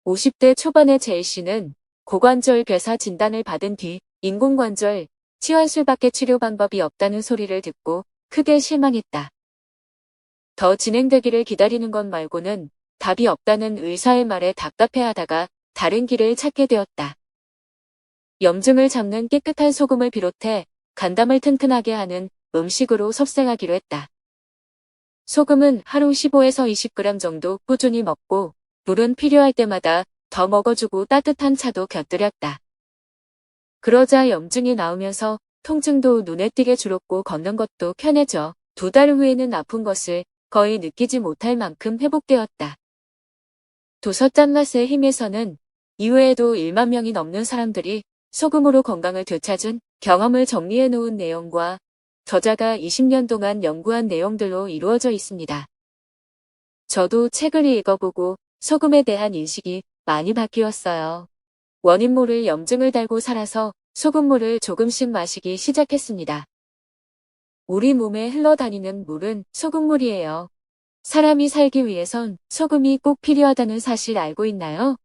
50대 초반의 제이 씨는 고관절 괴사 진단을 받은 뒤 인공관절, 치환술밖에 치료 방법이 없다는 소리를 듣고 크게 실망했다. 더 진행되기를 기다리는 것 말고는 답이 없다는 의사의 말에 답답해하다가 다른 길을 찾게 되었다. 염증을 잡는 깨끗한 소금을 비롯해 간담을 튼튼하게 하는 음식으로 섭생하기로 했다. 소금은 하루 15에서 20g 정도 꾸준히 먹고 물은 필요할 때마다 더 먹어주고 따뜻한 차도 곁들였다. 그러자 염증이 나오면서 통증도 눈에 띄게 줄었고 걷는 것도 편해져 2달 후에는 아픈 것을 거의 느끼지 못할 만큼 회복되었다. 도서 짠맛의 힘에서는 이후에도 1만 명이 넘는 사람들이 소금으로 건강을 되찾은 경험을 정리해 놓은 내용과 저자가 20년 동안 연구한 내용들로 이루어져 있습니다. 저도 책을 읽어보고 소금에 대한 인식이 많이 바뀌었어요. 원인 모를 염증을 달고 살아서 소금물을 조금씩 마시기 시작했습니다. 우리 몸에 흘러다니는 물은 소금물이에요. 사람이 살기 위해선 소금이 꼭 필요하다는 사실 알고 있나요?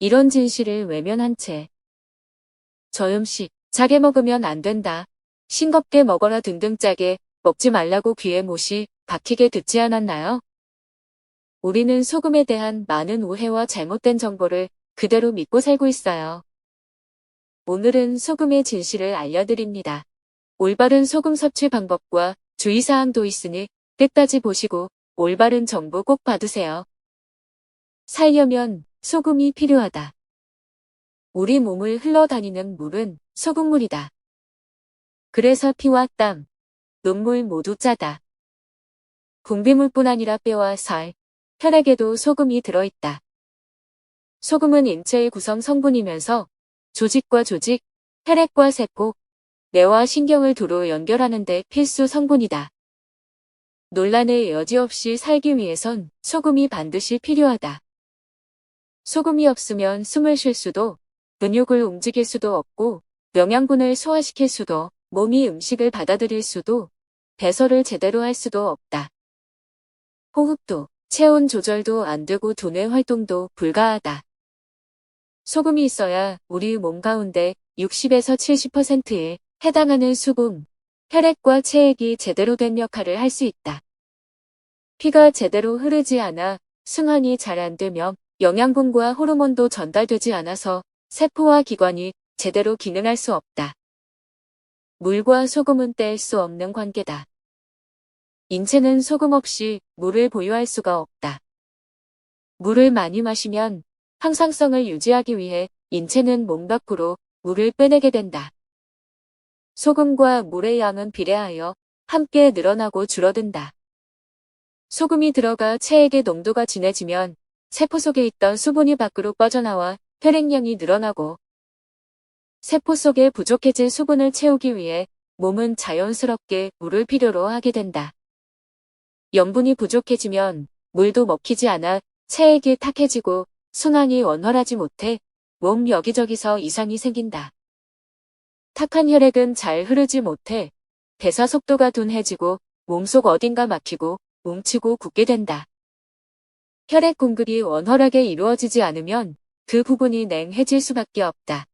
이런 진실을 외면한 채 저음식, 짜게 먹으면 안 된다. 싱겁게 먹어라 등등 짜게 먹지 말라고 귀에 못이 박히게 듣지 않았나요? 우리는 소금에 대한 많은 오해와 잘못된 정보를 그대로 믿고 살고 있어요. 오늘은 소금의 진실을 알려드립니다. 올바른 소금 섭취 방법과 주의사항도 있으니 끝까지 보시고 올바른 정보 꼭 받으세요. 살려면 소금이 필요하다. 우리 몸을 흘러다니는 물은 소금물이다. 그래서 피와 땀, 눈물 모두 짜다. 분비물뿐 아니라 뼈와 살, 혈액에도 소금이 들어있다. 소금은 인체의 구성 성분이면서 조직과 조직, 혈액과 세포, 뇌와 신경을 두루 연결하는 데 필수 성분이다. 논란의 여지 없이 살기 위해선 소금이 반드시 필요하다. 소금이 없으면 숨을 쉴 수도, 근육을 움직일 수도 없고, 영양분을 소화시킬 수도, 몸이 음식을 받아들일 수도, 배설을 제대로 할 수도 없다. 호흡도, 체온 조절도 안 되고 두뇌 활동도 불가하다. 소금이 있어야 우리 몸 가운데 60에서 70%에 해당하는 수분, 혈액과 체액이 제대로 된 역할을 할 수 있다. 피가 제대로 흐르지 않아 순환이 잘 안 되며 영양분과 호르몬도 전달되지 않아서 세포와 기관이 제대로 기능할 수 없다. 물과 소금은 뗄 수 없는 관계다. 인체는 소금 없이 물을 보유할 수가 없다. 물을 많이 마시면 항상성을 유지하기 위해 인체는 몸 밖으로 물을 빼내게 된다. 소금과 물의 양은 비례하여 함께 늘어나고 줄어든다. 소금이 들어가 체액의 농도가 진해지면 세포 속에 있던 수분이 밖으로 빠져나와 혈액량이 늘어나고 세포 속에 부족해진 수분을 채우기 위해 몸은 자연스럽게 물을 필요로 하게 된다. 염분이 부족해지면 물도 먹히지 않아 체액이 탁해지고 순환이 원활하지 못해 몸 여기저기서 이상이 생긴다. 탁한 혈액은 잘 흐르지 못해 대사 속도가 둔해지고 몸속 어딘가 막히고 뭉치고 굳게 된다. 혈액 공급이 원활하게 이루어지지 않으면 그 부분이 냉해질 수밖에 없다.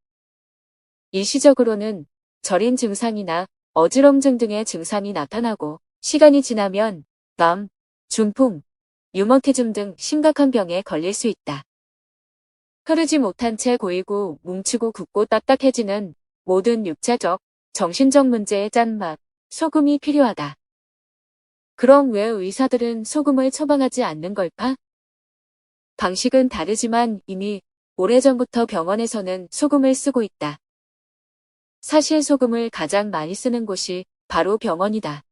일시적으로는 저린 증상이나 어지럼증 등의 증상이 나타나고 시간이 지나면 암, 중풍, 류머티즘 등 심각한 병에 걸릴 수 있다. 흐르지 못한 채 고이고 뭉치고 굳고 딱딱해지는 모든 육체적, 정신적 문제의 짠맛, 소금이 필요하다. 그럼 왜 의사들은 소금을 처방하지 않는 걸까? 방식은 다르지만 이미 오래전부터 병원에서는 소금을 쓰고 있다. 사실 소금을 가장 많이 쓰는 곳이 바로 병원이다.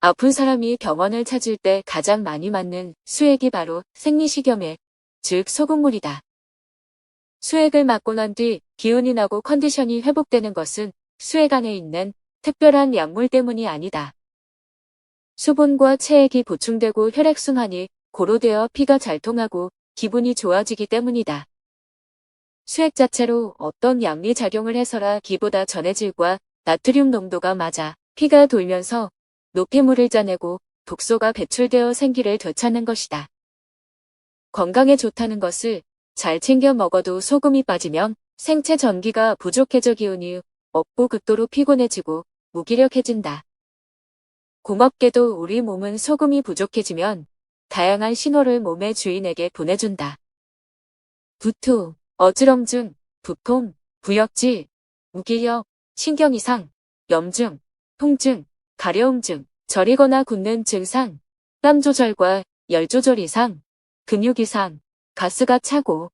아픈 사람이 병원을 찾을 때 가장 많이 맞는 수액이 바로 생리식염액, 즉 소금물이다. 수액을 맞고 난 뒤 기운이 나고 컨디션이 회복되는 것은 수액 안에 있는 특별한 약물 때문이 아니다. 수분과 체액이 보충되고 혈액순환이 고루 되어 피가 잘 통하고 기분이 좋아지기 때문이다. 수액 자체로 어떤 양리 작용을 해서라 기보다 전해질과 나트륨 농도가 맞아 피가 돌면서 노폐물을 짜내고 독소가 배출되어 생기를 되찾는 것이다. 건강에 좋다는 것을 잘 챙겨 먹어도 소금이 빠지면 생체 전기가 부족해져 기운이 없고 극도로 피곤해지고 무기력해진다. 공업계도 우리 몸은 소금이 부족해지면 다양한 신호를 몸의 주인에게 보내준다. 구토, 어지럼증, 두통, 부역질, 무기력, 신경이상, 염증, 통증, 가려움 등 저리거나 굳는 증상, 땀 조절과 열 조절 이상, 근육 이상, 가스가 차고,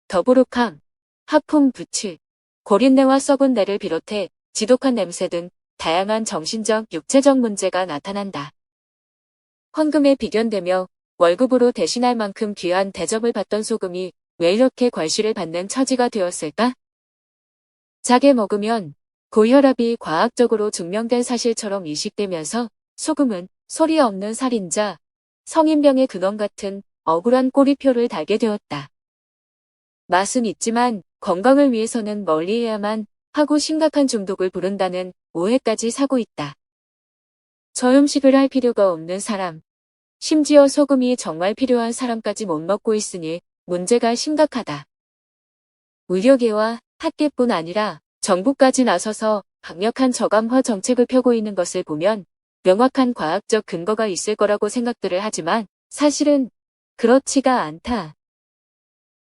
더부룩함, 하품, 부치, 고린내와 썩은 내를 비롯해 지독한 냄새 등 다양한 정신적, 육체적 문제가 나타난다. 헌금에 비견되며 월급으로 대신할 만큼 귀한 대접을 받던 소금이 왜 이렇게 괄시를 받는 처지가 되었을까? 짜게 먹으면 고혈압이 과학적으로 증명된 사실처럼 인식되면서 소금은 소리 없는 살인자, 성인병의 근원 같은 억울한 꼬리표를 달게 되었다. 맛은 있지만 건강을 위해서는 멀리해야만 하고 심각한 중독을 부른다는 오해까지 사고 있다. 저음식을 할 필요가 없는 사람, 심지어 소금이 정말 필요한 사람까지 못 먹고 있으니 문제가 심각하다. 의료계와 학계뿐 아니라 정부까지 나서서 강력한 저감화 정책을 펴고 있는 것을 보면 명확한 과학적 근거가 있을 거라고 생각들을 하지만 사실은 그렇지가 않다.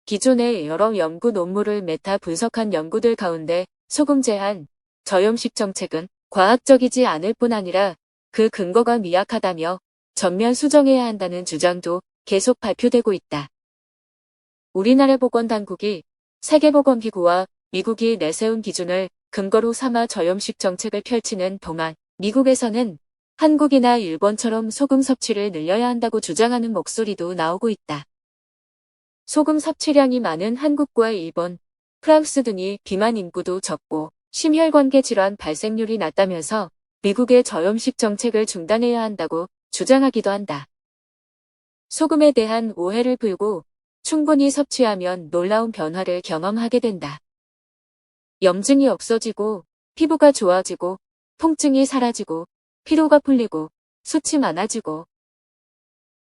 기존의 여러 연구 논문을 메타 분석한 연구들 가운데 소금 제한, 저염식 정책은 과학적이지 않을 뿐 아니라 그 근거가 미약하다며 전면 수정해야 한다는 주장도 계속 발표되고 있다. 우리나라 보건당국이 세계보건기구와 미국이 내세운 기준을 근거로 삼아 저염식 정책을 펼치는 동안 미국에서는 한국이나 일본처럼 소금 섭취를 늘려야 한다고 주장하는 목소리도 나오고 있다. 소금 섭취량이 많은 한국과 일본, 프랑스 등이 비만 인구도 적고 심혈관계 질환 발생률이 낮다면서 미국의 저염식 정책을 중단해야 한다고 주장하기도 한다. 소금에 대한 오해를 풀고 충분히 섭취하면 놀라운 변화를 경험하게 된다. 염증이 없어지고 피부가 좋아지고 통증이 사라지고 피로가 풀리고 수치 많아지고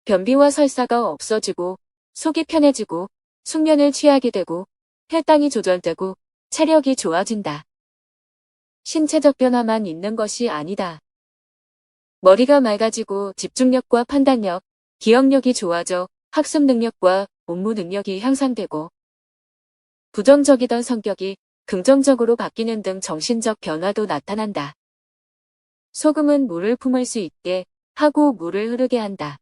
변비와 설사가 없어지고 속이 편해지고 숙면을 취하게 되고 혈당이 조절되고 체력이 좋아진다. 신체적 변화만 있는 것이 아니다. 머리가 맑아지고 집중력과 판단력, 기억력이 좋아져 학습 능력과 업무 능력이 향상되고 부정적이던 성격이 긍정적으로 바뀌는 등 정신적 변화도 나타난다. 소금은 물을 품을 수 있게 하고 물을 흐르게 한다.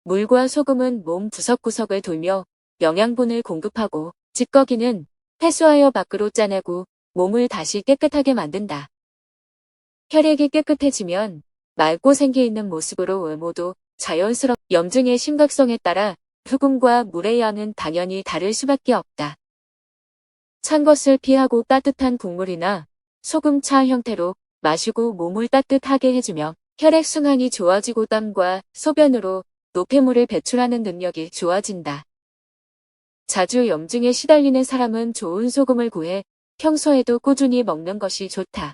물과 소금은 몸 구석구석을 돌며 영양분을 공급하고 찌꺼기는 회수하여 밖으로 짜내고 몸을 다시 깨끗하게 만든다. 혈액이 깨끗해지면 맑고 생기 있는 모습으로 외모도 자연스럽 염증의 심각성에 따라 소금과 물의 양은 당연히 다를 수밖에 없다. 찬 것을 피하고 따뜻한 국물이나 소금차 형태로 마시고 몸을 따뜻하게 해주며 혈액 순환이 좋아지고 땀과 소변으로 노폐물을 배출하는 능력이 좋아진다. 자주 염증에 시달리는 사람은 좋은 소금을 구해 평소에도 꾸준히 먹는 것이 좋다.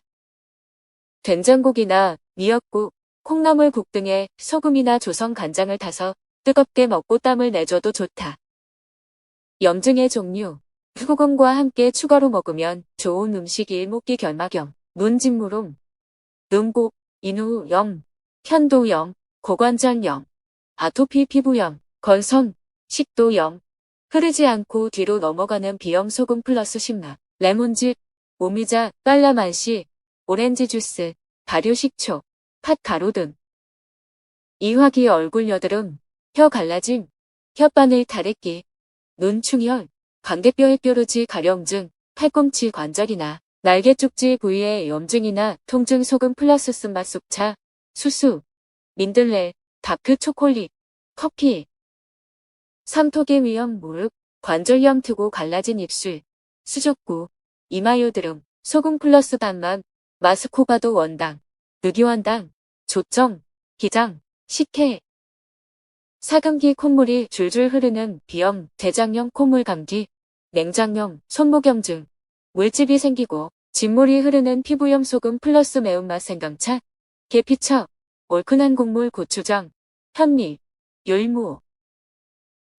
된장국이나 미역국, 콩나물국 등에 소금이나 조성 간장을 타서 뜨겁게 먹고 땀을 내줘도 좋다. 염증의 종류, 소금과 함께 추가로 먹으면 좋은 음식이 일목기 결막염, 문진무름, 눈곱, 인후염, 편도염, 고관절염, 아토피 피부염, 건선, 식도염, 흐르지 않고 뒤로 넘어가는 비염 소금 플러스 신맛, 레몬즙, 오미자, 깔라만시, 오렌지 주스, 발효식초, 팥가루 등. 이화기 얼굴 여드름, 혀 갈라짐, 혓바늘 타래끼, 눈충혈, 광대뼈 햇뾰루지 가려움증, 팔꿈치 관절이나 날개 쪽지 부위의 염증이나 통증 소금 플러스 쓴맛 쑥차, 수수, 민들레, 다크 초콜릿, 커피. 삼토기 위염 무릎, 관절염 트고 갈라진 입술, 수족구, 이마요드름, 소금 플러스 단맛, 마스코바도 원당, 느기원당, 조청, 기장, 식혜. 사금기 콧물이 줄줄 흐르는 비염, 대장염 콧물 감기, 맹장염, 손목염증, 물집이 생기고 진물이 흐르는 피부염 소금 플러스 매운맛 생강차, 계피차, 얼큰한 국물 고추장, 현미, 율무.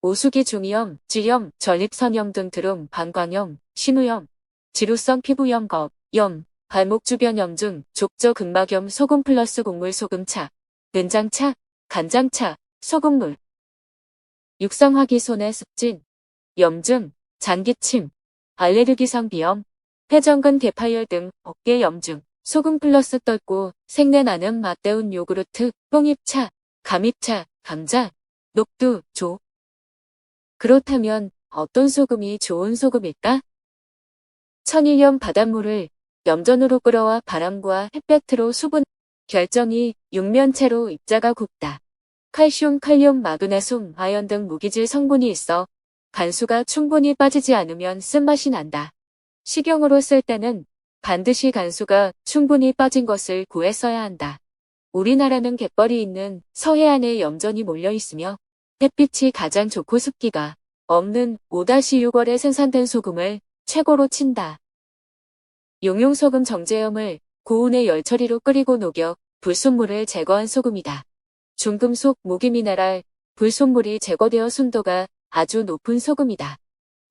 오수기 중이염, 쥐염, 전립선염 등 드름, 방광염, 신우염, 지루성 피부염, 겁염, 발목 주변염 등 족저 근막염, 소금 플러스 곡물 소금차, 된장차, 간장차, 소금물, 육성화기 손의 습진, 염증, 장기침, 알레르기성 비염, 폐정근 대파열 등 어깨 염증, 소금 플러스 떫고 생내 나는 맛대운 요구르트, 뽕잎차, 감잎차, 감자, 녹두, 조. 그렇다면 어떤 소금이 좋은 소금일까? 천일염 바닷물을 염전으로 끓여와 바람과 햇볕으로 수분, 결정이 육면체로 입자가 곱다. 칼슘, 칼륨, 마그네슘, 아연 등 무기질 성분이 있어 간수가 충분히 빠지지 않으면 쓴맛이 난다. 식용으로 쓸 때는 반드시 간수가 충분히 빠진 것을 구해 써야 한다. 우리나라는 갯벌이 있는 서해안에 염전이 몰려 있으며 햇빛이 가장 좋고 습기가 없는 5-6월에 생산된 소금을 최고로 친다. 용융소금 정제염을 고온의 열처리로 끓이고 녹여 불순물을 제거한 소금이다. 중금속, 무기미네랄, 불순물이 제거되어 순도가 아주 높은 소금이다.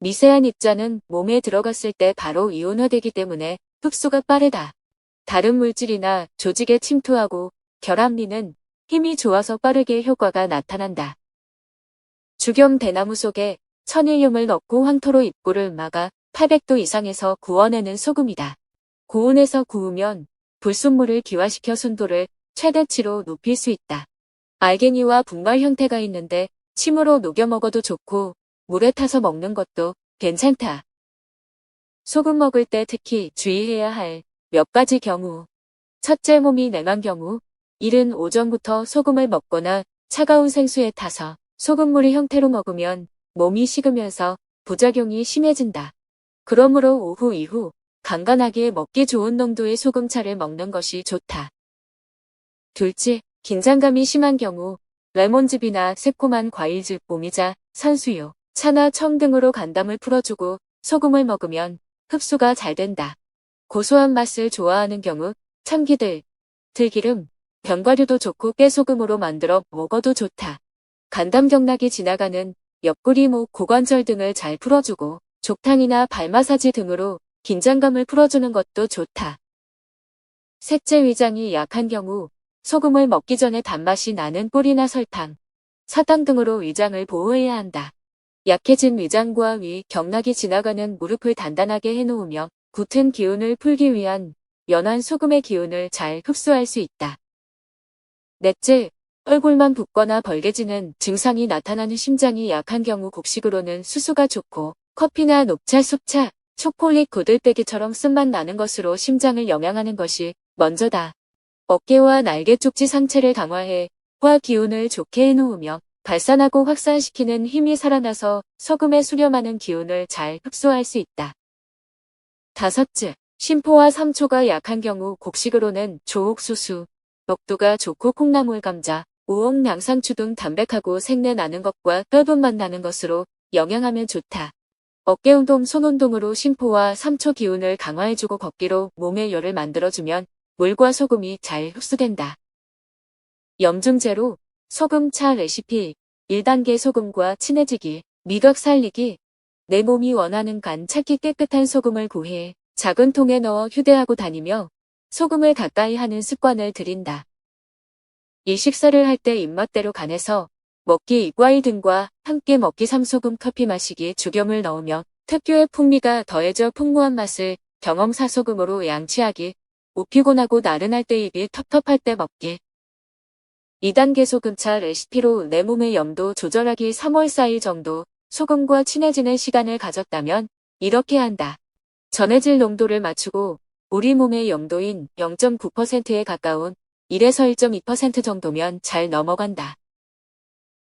미세한 입자는 몸에 들어갔을 때 바로 이온화되기 때문에 흡수가 빠르다. 다른 물질이나 조직에 침투하고 결합리는 힘이 좋아서 빠르게 효과가 나타난다. 죽염 대나무 속에 천일염을 넣고 황토로 입구를 막아 800도 이상에서 구워내는 소금이다. 고온에서 구우면 불순물을 기화시켜 순도를 최대치로 높일 수 있다. 알갱이와 분말 형태가 있는데 침으로 녹여 먹어도 좋고 물에 타서 먹는 것도 괜찮다. 소금 먹을 때 특히 주의해야 할 몇 가지 경우. 첫째, 몸이 냉한 경우. 이른 오전부터 소금을 먹거나 차가운 생수에 타서 소금물의 형태로 먹으면 몸이 식으면서 부작용이 심해진다. 그러므로 오후 이후 간간하게 먹기 좋은 농도의 소금차를 먹는 것이 좋다. 둘째, 긴장감이 심한 경우 레몬즙이나 새콤한 과일즙, 모미자, 산수유, 차나 청 등으로 간담을 풀어주고 소금을 먹으면 흡수가 잘 된다. 고소한 맛을 좋아하는 경우 참기들, 들기름, 견과류도 좋고 깨소금으로 만들어 먹어도 좋다. 간담경락이 지나가는 옆구리, 목, 고관절 등을 잘 풀어주고 족탕이나 발 마사지 등으로 긴장감을 풀어주는 것도 좋다. 셋째, 위장이 약한 경우 소금을 먹기 전에 단맛이 나는 꿀이나 설탕, 사탕 등으로 위장을 보호해야 한다. 약해진 위장과 위, 경락이 지나가는 무릎을 단단하게 해놓으며 굳은 기운을 풀기 위한 연한 소금의 기운을 잘 흡수할 수 있다. 넷째, 얼굴만 붓거나 벌개지는 증상이 나타나는 심장이 약한 경우 곡식으로는 수수가 좋고 커피나 녹차, 쑥차, 초콜릿, 고들빼기처럼 쓴맛 나는 것으로 심장을 영양하는 것이 먼저다. 어깨와 날개 쪽지 상체를 강화해 화 기운을 좋게 해놓으며 발산하고 확산시키는 힘이 살아나서 소금에 수렴하는 기운을 잘 흡수할 수 있다. 다섯째, 심포와 삼초가 약한 경우 곡식으로는 조옥수수, 먹도가 좋고 콩나물, 감자, 우엉, 양상추 등 담백하고 생내 나는 것과 떫은 맛 나는 것으로 영양하면 좋다. 어깨운동, 손운동으로 심포와 삼초 기운을 강화해주고 걷기로 몸의 열을 만들어주면 물과 소금이 잘 흡수된다. 염증제로 소금차 레시피 1단계 소금과 친해지기, 미각 살리기. 내 몸이 원하는 간 찾기 깨끗한 소금을 구해 작은 통에 넣어 휴대하고 다니며 소금을 가까이 하는 습관을 들인다. 이 식사를 할 때 입맛대로 간해서 먹기 2과일 등과 함께 먹기 3소금 커피 마시기 죽염을 넣으며 특유의 풍미가 더해져 풍부한 맛을 경험 4소금으로 양치하기 피곤하고 나른할 때 입이 텁텁할 때 먹기 2단계 소금차 레시피로 내 몸의 염도 조절하기 3월 4일 정도 소금과 친해지는 시간을 가졌다면 이렇게 한다. 전해질 농도를 맞추고 우리 몸의 염도인 0.9%에 가까운 1에서 1.2% 정도면 잘 넘어간다.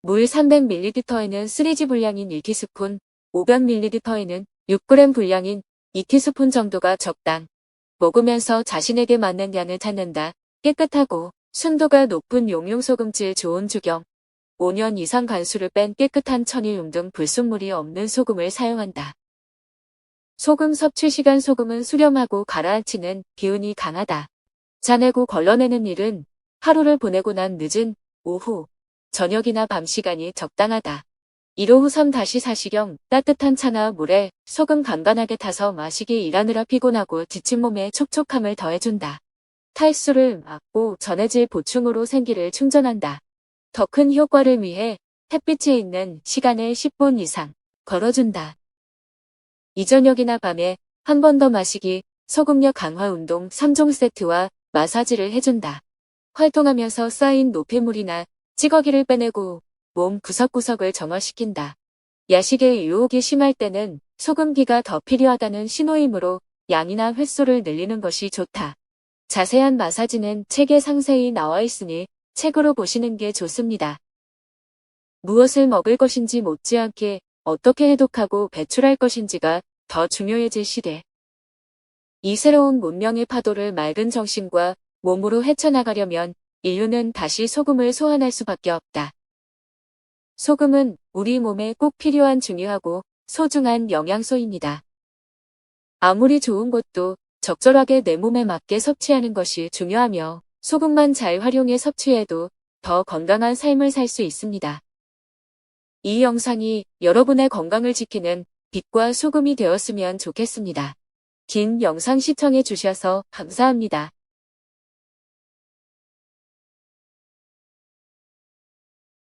물 300ml에는 3G 분량인 1티스푼, 500ml에는 6g 분량인 2티스푼 정도가 적당. 먹으면서 자신에게 맞는 양을 찾는다. 깨끗하고 순도가 높은 용융소금질 좋은 죽염. 5년 이상 간수를 뺀 깨끗한 천일염 등 불순물이 없는 소금을 사용한다. 소금 섭취 시간. 소금은 수렴하고 가라앉히는 기운이 강하다. 짜내고 걸러내는 일은 하루를 보내고 난 늦은 오후, 저녁이나 밤 시간이 적당하다. 1호 후 3-4시경 따뜻한 차나 물에 소금 간간하게 타서 마시기. 일하느라 피곤하고 지친 몸에 촉촉함을 더해준다. 탈수를 막고 전해질 보충으로 생기를 충전한다. 더 큰 효과를 위해 햇빛에 있는 시간을 10분 이상 걸어준다. 이 저녁이나 밤에 한 번 더 마시기. 소금력 강화 운동 3종 세트와 마사지를 해준다. 활동하면서 쌓인 노폐물이나 찌꺼기를 빼내고 몸 구석구석을 정화시킨다. 야식의 유혹이 심할 때는 소금기가 더 필요하다는 신호이므로 양이나 횟수를 늘리는 것이 좋다. 자세한 마사지는 책에 상세히 나와 있으니 책으로 보시는 게 좋습니다. 무엇을 먹을 것인지 못지않게 어떻게 해독하고 배출할 것인지가 더 중요해질 시대. 이 새로운 문명의 파도를 맑은 정신과 몸으로 헤쳐나가려면 인류는 다시 소금을 소환할 수밖에 없다. 소금은 우리 몸에 꼭 필요한 중요하고 소중한 영양소입니다. 아무리 좋은 것도 적절하게 내 몸에 맞게 섭취하는 것이 중요하며 소금만 잘 활용해 섭취해도 더 건강한 삶을 살 수 있습니다. 이 영상이 여러분의 건강을 지키는 빛과 소금이 되었으면 좋겠습니다. 긴 영상 시청해 주셔서 감사합니다.